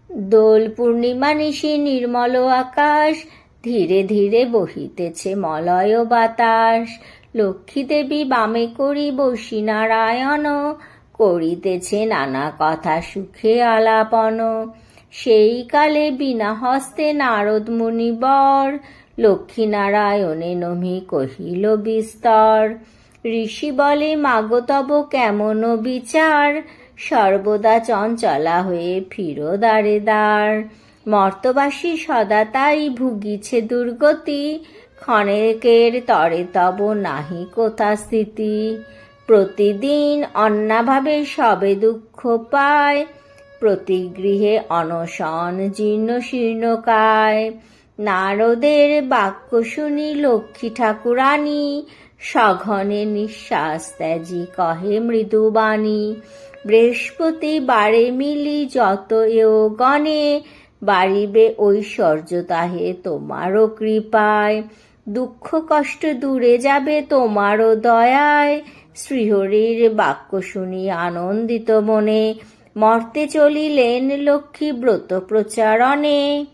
দোল পূর্ণিমা নিশি নির্মল আকাশ, ধীরে ধীরে বহিতেছে মলয় বাতাস। লক্ষ্মী দেবী বামে করি বসি নারায়ণ, করিতেছে নানা কথা সুখে আলাপন। সেই কালে বিনা হস্তে নারদ মুনিবর, লক্ষ্মীনারায়ণে নমি কহিল বিস্তর। ঋষি বলে মাগো তব কেমন বিচার, সর্বদা চঞ্চলা হয়ে ফিরো দ্বারে দ্বার। মর্তবাসী সদা তাই ভুগিছে দুর্গতি, ক্ষণেকের তরে তব নাহি কোথা স্থিতি। প্রতিদিন অন্নাভাবে সবে দুঃখ পায়, প্রতি গৃহে অনশন জীর্ণ শীর্ণকায়। নারদের বাক্য শুনি লক্ষ্মী ঠাকুরানী, সঘনে নিঃশ্বাস ত্যাজি কহে মৃদুবাণী। বৃহস্পতি বারে মিলি যত এও গণে, বাড়িবে ঐশ্বর্য তাহে তোমারও কৃপায়। দুঃখ কষ্ট দূরে যাবে তোমারও দয়ায়, শ্রীহরির বাক্য শুনি আনন্দিত মনে, মর্তে চলিলেন লক্ষ্মী ব্রত প্রচারণে।